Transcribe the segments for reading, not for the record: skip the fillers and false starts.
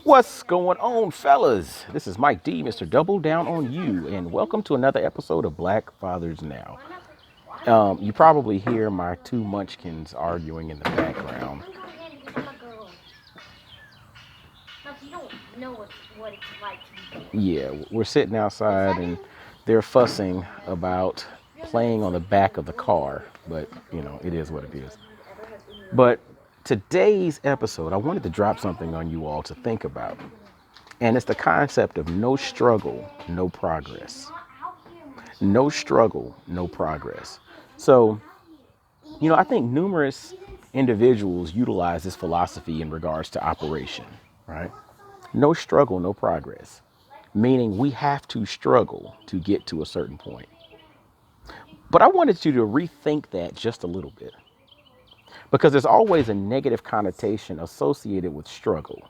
What's going on, fellas? This is Mike D, Mr. Double Down on You, and welcome to another episode of Black Fathers Now. You probably hear my two munchkins arguing in the background. Yeah, we're sitting outside and they're fussing about playing on the back of the car, but it is what it is. But today's episode, I wanted to drop something on you all to think about. And it's the concept of no struggle, no progress. No struggle, no progress. So, I think numerous individuals utilize this philosophy in regards to operation, right? No struggle, no progress, meaning we have to struggle to get to a certain point. But I wanted you to rethink that just a little bit because there's always a negative connotation associated with struggle.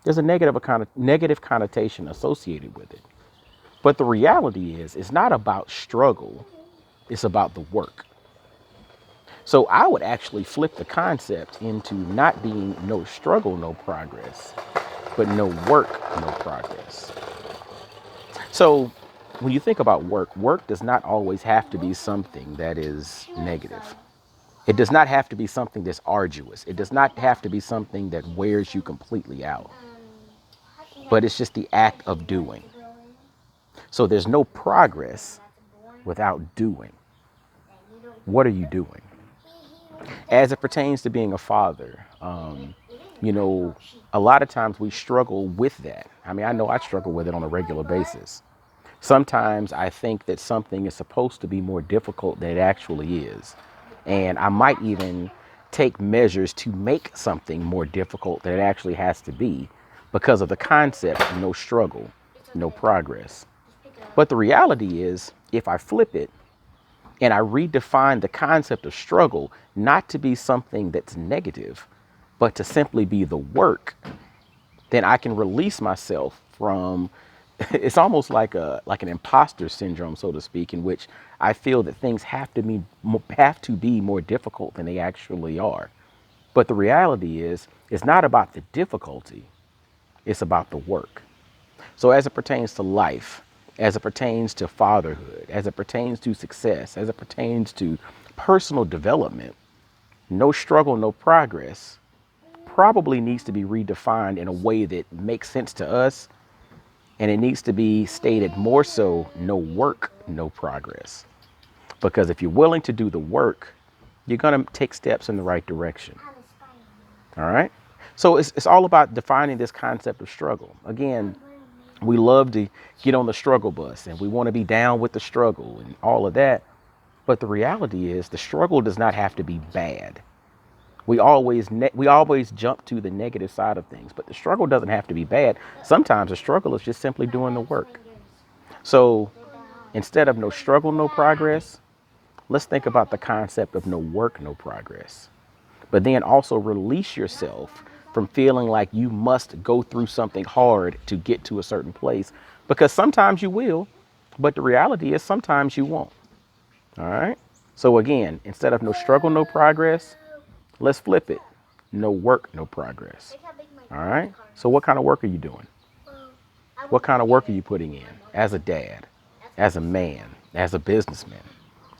There's a negative connotation associated with it. But the reality is, it's not about struggle, it's about the work. So I would actually flip the concept into not being no struggle, no progress, but no work, no progress. So when you think about work, work does not always have to be something that is negative. It does not have to be something that's arduous. It does not have to be something that wears you completely out, but it's just the act of doing. So there's no progress without doing. What are you doing? As it pertains to being a father, you know, a lot of times we struggle with that. I mean, I know I struggle with it on a regular basis. Sometimes I think that something is supposed to be more difficult than it actually is. And I might even take measures to make something more difficult than it actually has to be because of the concept of no struggle, no progress. But the reality is, if I flip it and I redefine the concept of struggle not to be something that's negative, but to simply be the work, then I can release myself from it's almost like an imposter syndrome, so to speak, in which I feel that things have to be more difficult than they actually are. But the reality is, it's not about the difficulty, it's about the work. So as it pertains to life, as it pertains to fatherhood, as it pertains to success, as it pertains to personal development, no struggle, no progress probably needs to be redefined in a way that makes sense to us. And it needs to be stated more so, no work, no progress. Because if you're willing to do the work, you're going to take steps in the right direction. All right. So it's all about defining this concept of struggle. Again, we love to get on the struggle bus and we want to be down with the struggle and all of that. But the reality is the struggle does not have to be bad. We always jump to the negative side of things, but the struggle doesn't have to be bad. Sometimes the struggle is just simply doing the work. So instead of no struggle, no progress, let's think about the concept of no work, no progress. But then also release yourself from feeling like you must go through something hard to get to a certain place, because sometimes you will, but the reality is sometimes you won't. All right. So again, instead of no struggle, no progress, let's flip it. No work, no progress. All right. So what kind of work are you doing? What kind of work are you putting in as a dad, as a man, as a businessman,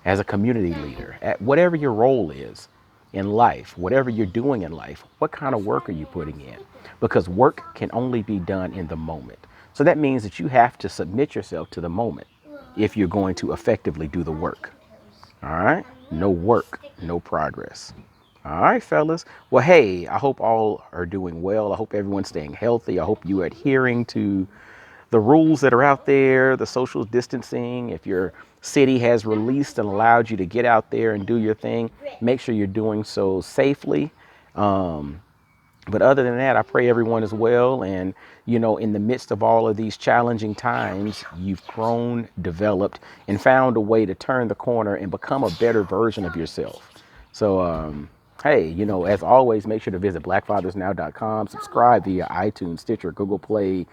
as a community leader, at whatever your role is in life, whatever you're doing in life, what kind of work are you putting in? Because work can only be done in the moment. So that means that you have to submit yourself to the moment if you're going to effectively do the work. All right. No work, no progress. All right, fellas. Well, hey, I hope all are doing well. I hope everyone's staying healthy. I hope you are adhering to the rules that are out there, the social distancing. If your city has released and allowed you to get out there and do your thing, make sure you're doing so safely. But other than that, I pray everyone is well. And, in the midst of all of these challenging times, you've grown, developed, and found a way to turn the corner and become a better version of yourself. So, hey, as always, make sure to visit blackfathersnow.com, subscribe via iTunes, Stitcher, Google Play,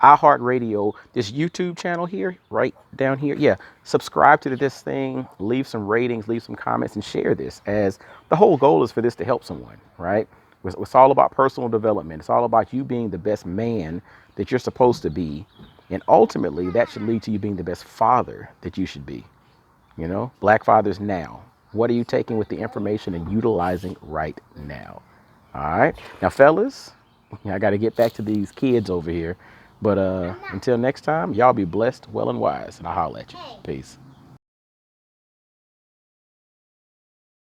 iHeartRadio, this YouTube channel here, right down here. Yeah, subscribe to this thing, leave some ratings, leave some comments, and share this, as the whole goal is for this to help someone, right? It's all about personal development. It's all about you being the best man that you're supposed to be. And ultimately, that should lead to you being the best father that you should be. Black fathers now. What are you taking with the information and utilizing right now? All right. Now, fellas, I got to get back to these kids over here. But until next time, y'all be blessed, well, and wise. And I'll holler at you. Peace.